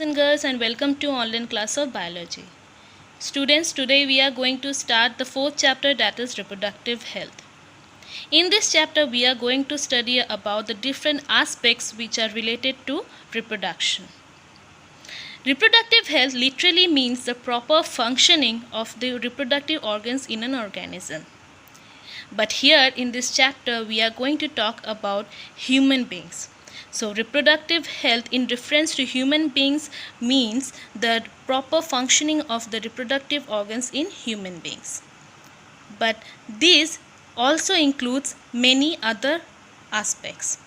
And girls, and welcome to online class of biology. Students, today we are going to start the fourth chapter, that is reproductive health. In this chapter we are going to study about the different aspects which are related to reproduction. Reproductive health literally means the proper functioning of the reproductive organs in an organism. But here in this chapter we are going to talk about human beings. So reproductive health in reference to human beings means the proper functioning of the reproductive organs in human beings. But this also includes many other aspects.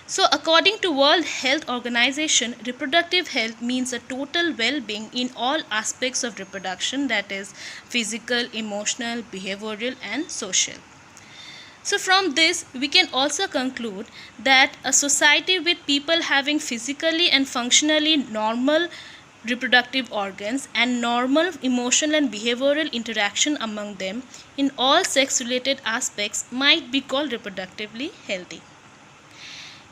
So according to World Health Organization, reproductive health means a total well-being in all aspects of reproduction, that is physical, emotional, behavioral and social. So from this we can also conclude that a society with people having physically and functionally normal reproductive organs and normal emotional and behavioral interaction among them in all sex related aspects might be called reproductively healthy.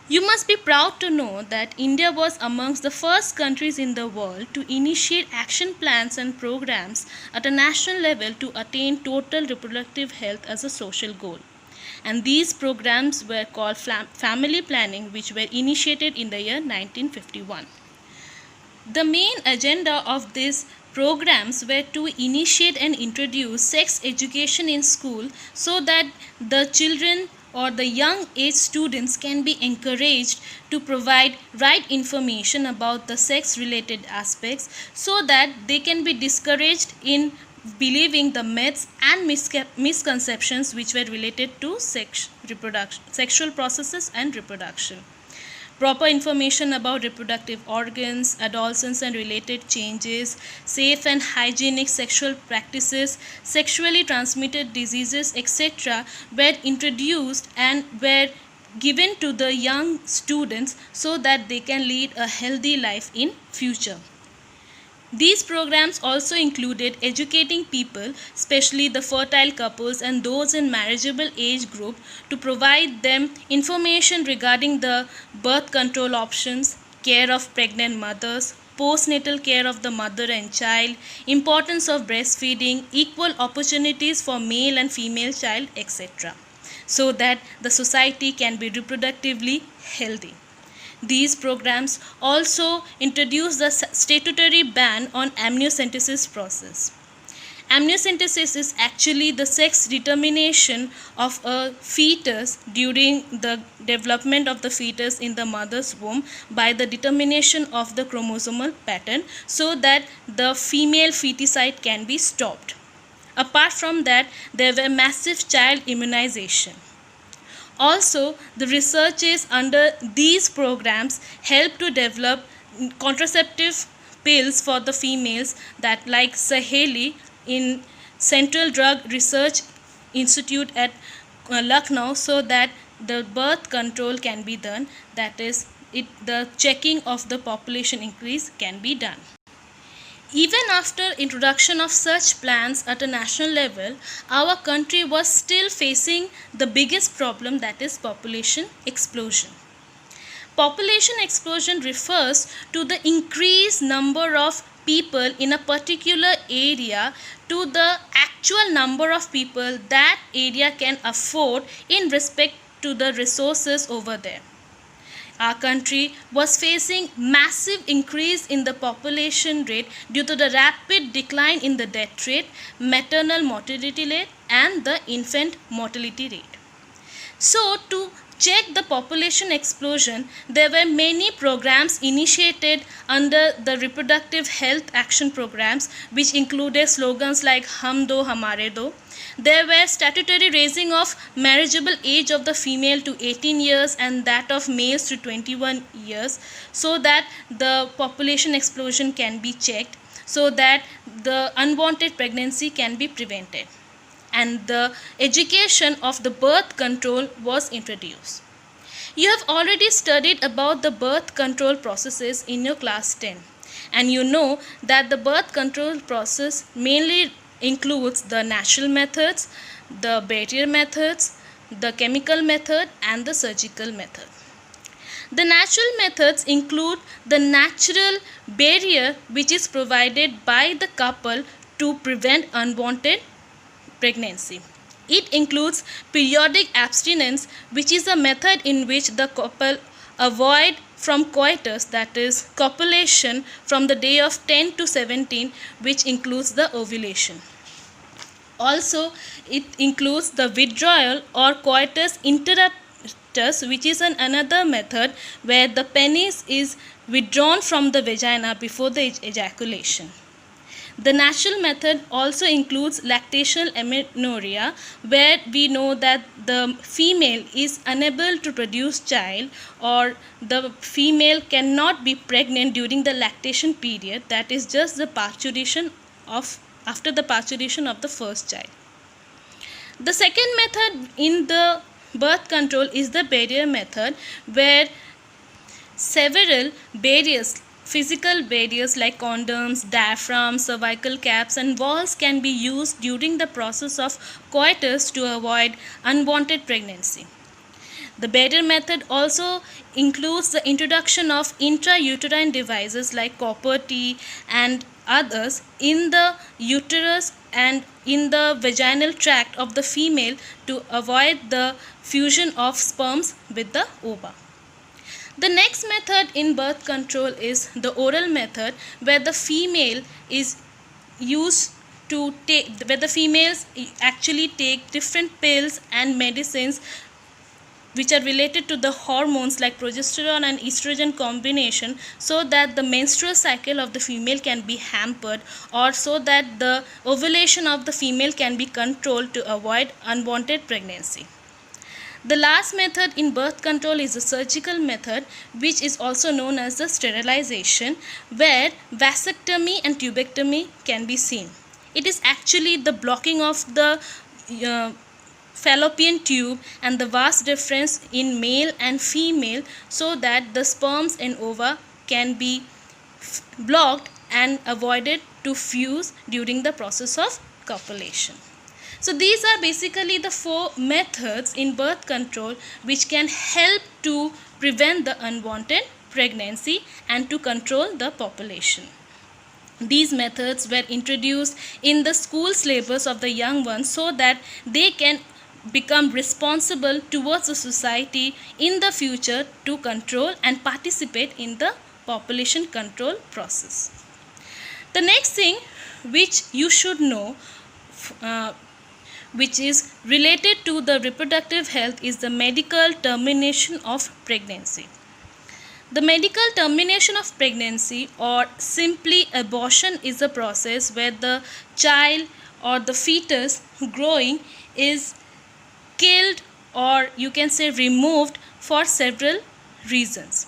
You must be proud to know that India was amongst the first countries in the world to initiate action plans and programs at a national level to attain total reproductive health as a social goal. And these programs were called family planning, which were initiated in the year 1951. The main agenda of these programs were to initiate and introduce sex education in school so that the children or the young age students can be encouraged to provide right information about the sex related aspects so that they can be discouraged in believing the myths and misconceptions which were related to sexual processes and reproduction. Proper information about reproductive organs, adolescence and related changes, safe and hygienic sexual practices, sexually transmitted diseases, etc. were introduced and were given to the young students so that they can lead a healthy life in future. These programs also included educating people, especially the fertile couples and those in marriageable age group, to provide them information regarding the birth control options, care of pregnant mothers, postnatal care of the mother and child, importance of breastfeeding, equal opportunities for male and female child, etc., so that the society can be reproductively healthy. These programs also introduce the statutory ban on amniocentesis process. Amniocentesis is actually the sex determination of a fetus during the development of the fetus in the mother's womb by the determination of the chromosomal pattern so that the female feticide can be stopped. Apart from that, there were massive child immunization. Also, the researchers under these programs help to develop contraceptive pills for the females that like Saheli in Central Drug Research Institute at Lucknow so that the birth control can be done, that is the checking of the population increase can be done. Even after introduction of such plans at a national level, our country was still facing the biggest problem, that is population explosion. Population explosion refers to the increased number of people in a particular area to the actual number of people that area can afford in respect to the resources over there. Our country was facing massive increase in the population rate due to the rapid decline in the death rate, maternal mortality rate and the infant mortality rate. So to check the population explosion, there were many programs initiated under the reproductive health action programs which included slogans like Hum Do Hamare Do. There were statutory raising of marriageable age of the female to 18 years and that of males to 21 years so that the population explosion can be checked, so that the unwanted pregnancy can be prevented. And the education of the birth control was introduced. You have already studied about the birth control processes in your class 10, and you know that the birth control process mainly includes the natural methods, the barrier methods, the chemical method and the surgical method. The natural methods include the natural barrier which is provided by the couple to prevent unwanted pregnancy. It includes periodic abstinence, which is a method in which the couple avoid from coitus, that is copulation, from the day of 10 to 17, which includes the ovulation. Also, it includes the withdrawal or coitus interruptus, which is another method where the penis is withdrawn from the vagina before the ejaculation. The natural method also includes lactational amenorrhea, where we know that the female is unable to produce child, or the female cannot be pregnant during the lactation period, that is just the parturition of after the parturition of the first child. The second method in the birth control is the barrier method, where several barriers, physical barriers like condoms, diaphragms, cervical caps, and walls can be used during the process of coitus to avoid unwanted pregnancy. The barrier method also includes the introduction of intrauterine devices like copper T and others in the uterus and in the vaginal tract of the female to avoid the fusion of sperms with the ova. The next method in birth control is the oral method, where the female is used to take, where the females actually take different pills and medicines which are related to the hormones like progesterone and estrogen combination, so that the menstrual cycle of the female can be hampered, or so that the ovulation of the female can be controlled to avoid unwanted pregnancy. The last method in birth control is the surgical method, which is also known as the sterilization, where vasectomy and tubectomy can be seen. It is actually the blocking of the fallopian tube and the vas deferens in male and female, so that the sperms and ova can be blocked and avoided to fuse during the process of copulation. So these are basically the 4 methods in birth control which can help to prevent the unwanted pregnancy and to control the population. These methods were introduced in the school syllabus of the young ones so that they can become responsible towards the society in the future to control and participate in the population control process. The next thing which you should know, which is related to the reproductive health, is the medical termination of pregnancy. The medical termination of pregnancy, or simply abortion, is a process where the child or the fetus growing is killed, or you can say removed, for several reasons.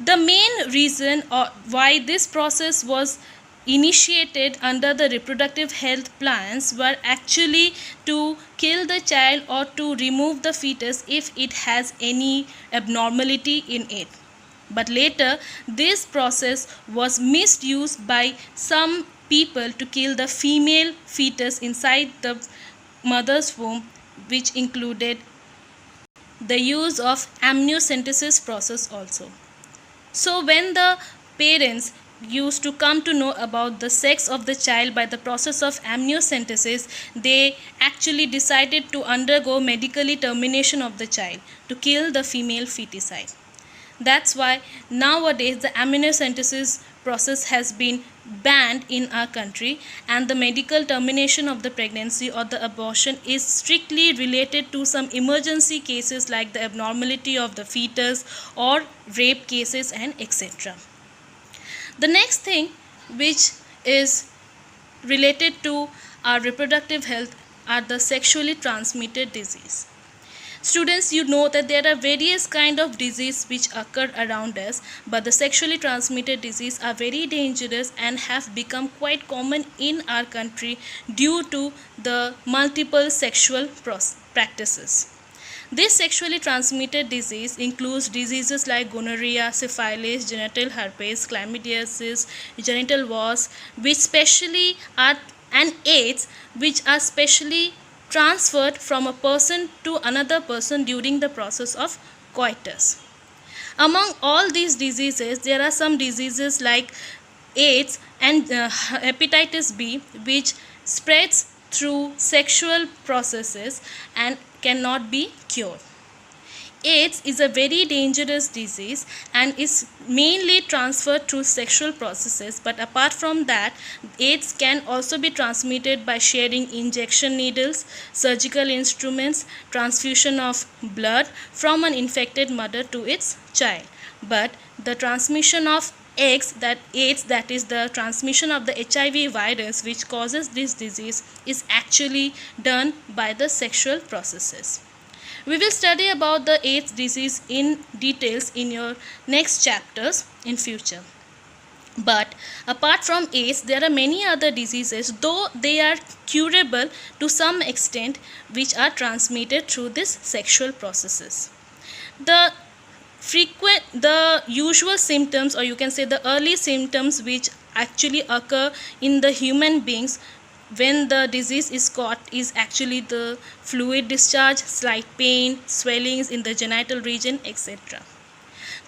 The main reason why this process was initiated under the reproductive health plans were actually to kill the child or to remove the fetus if it has any abnormality in it. But later this process was misused by some people to kill the female fetus inside the mother's womb, which included the use of amniocentesis process also. So when the parents used to come to know about the sex of the child by the process of amniocentesis, they actually decided to undergo medically termination of the child to kill the female feticide. That's why nowadays the amniocentesis process has been banned in our country, and the medical termination of the pregnancy or the abortion is strictly related to some emergency cases like the abnormality of the fetus or rape cases and etc. The next thing which is related to our reproductive health are the sexually transmitted disease. Students, you know that there are various kind of disease which occur around us, but the sexually transmitted disease are very dangerous and have become quite common in our country due to the multiple sexual practices. This sexually transmitted disease includes diseases like gonorrhea, syphilis, genital herpes, chlamydiasis, genital warts, which specially are, and AIDS, which are specially transferred from a person to another person during the process of coitus. Among all these diseases, there are some diseases like AIDS and hepatitis B, which spreads through sexual processes and cannot be cured. AIDS is a very dangerous disease and is mainly transferred through sexual processes, but apart from that, AIDS can also be transmitted by sharing injection needles, surgical instruments, transfusion of blood from an infected mother to its child. But the transmission of AIDS, that is the transmission of the HIV virus which causes this disease, is actually done by the sexual processes. We will study about the AIDS disease in details in your next chapters in future. But apart from AIDS, there are many other diseases, though they are curable to some extent, which are transmitted through these sexual processes. The usual symptoms, or you can say the early symptoms which actually occur in the human beings when the disease is caught is actually the fluid discharge, slight pain, swellings in the genital region, etc.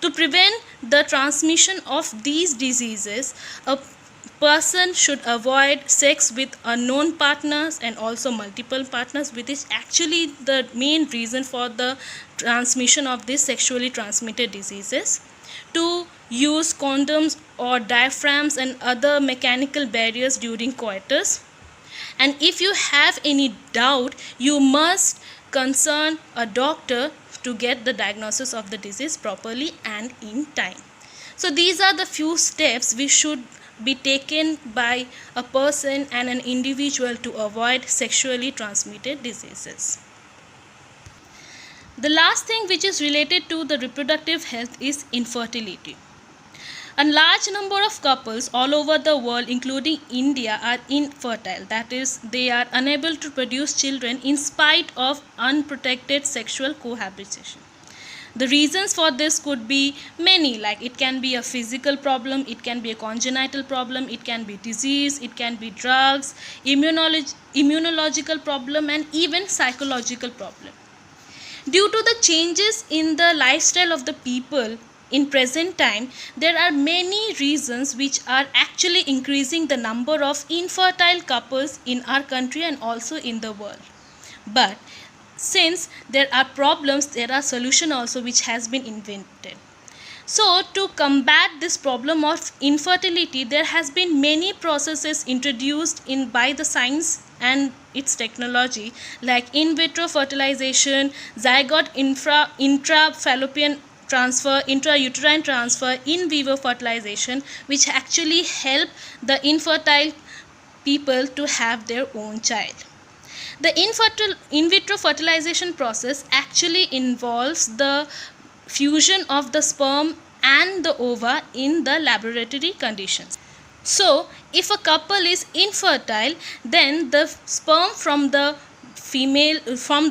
To prevent the transmission of these diseases, a person should avoid sex with unknown partners and also multiple partners, which is actually the main reason for the transmission of these sexually transmitted diseases. To use condoms or diaphragms and other mechanical barriers during coitus. And if you have any doubt, you must consult a doctor to get the diagnosis of the disease properly and in time. So these are the few steps which should be taken by a person and an individual to avoid sexually transmitted diseases. The last thing which is related to the reproductive health is infertility. A large number of couples all over the world, including India, are infertile. That is, they are unable to produce children in spite of unprotected sexual cohabitation. The reasons for this could be many, like it can be a physical problem, it can be a congenital problem, it can be disease, it can be drugs, immunological problem, and even psychological problem. Due to the changes in the lifestyle of the people, in present time, there are many reasons which are actually increasing the number of infertile couples in our country and also in the world. But since there are problems, there are solutions also which has been invented. So to combat this problem of infertility, there has been many processes introduced by the science and its technology, like in vitro fertilization, zygote intrafallopian transfer, intrauterine transfer, in vivo fertilization, which actually help the infertile people to have their own child. The in vitro fertilization process actually involves the fusion of the sperm and the ova in the laboratory conditions. So, if a couple is infertile, then the sperm from the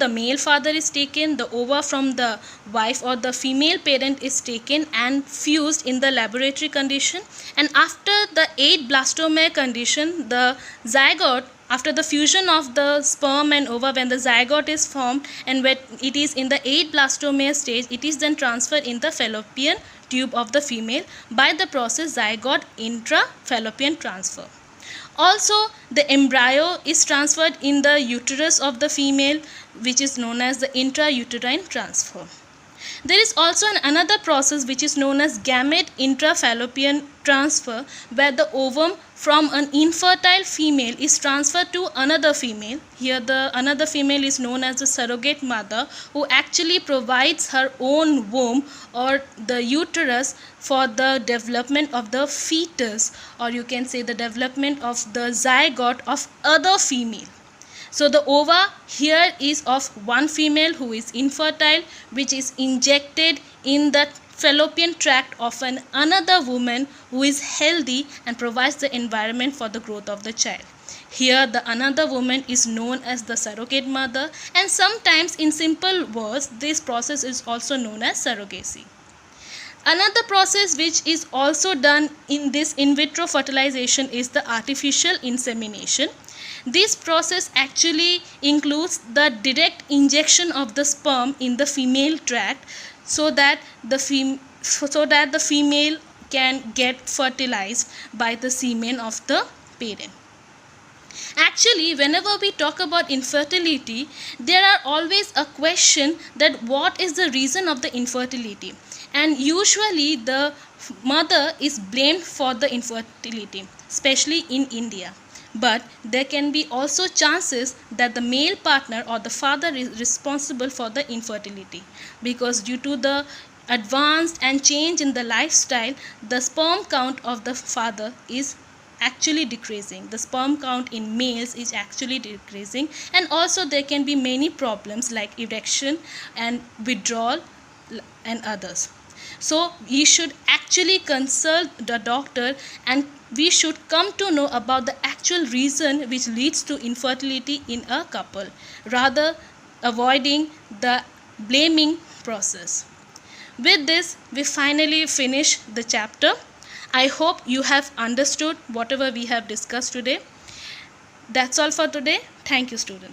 male father is taken, the ova from the wife or the female parent is taken and fused in the laboratory condition, and after the 8 blastomere condition, the zygote, after the fusion of the sperm and ova, when the zygote is formed and when it is in the 8 blastomere stage, it is then transferred in the fallopian tube of the female by the process zygote intrafallopian transfer. Also, the embryo is transferred in the uterus of the female, which is known as the intrauterine transfer. There is also another process which is known as gamete intrafallopian transfer, where the ovum from an infertile female is transferred to another female. Here the another female is known as the surrogate mother, who actually provides her own womb or the uterus for the development of the fetus, or you can say the development of the zygote of other female. So the ova here is of one female who is infertile, which is injected in the fallopian tract of another woman who is healthy and provides the environment for the growth of the child. Here the another woman is known as the surrogate mother, and sometimes in simple words this process is also known as surrogacy. Another process which is also done in this in vitro fertilization is the artificial insemination. This process actually includes the direct injection of the sperm in the female tract, so that the so that the female can get fertilized by the semen of the parent. Actually, whenever we talk about infertility, there are always a question that what is the reason of the infertility, and usually the mother is blamed for the infertility, especially in India. But there can be also chances that the male partner or the father is responsible for the infertility, because due to the advanced and change in the lifestyle, the sperm count of the father is actually decreasing. The sperm count in males is actually decreasing, and also there can be many problems like erection and withdrawal and others. So we should actually consult the doctor, and we should come to know about the actual reason which leads to infertility in a couple, rather avoiding the blaming process. With this, we finally finish the chapter. I hope you have understood whatever we have discussed today. That's all for today. Thank you, students.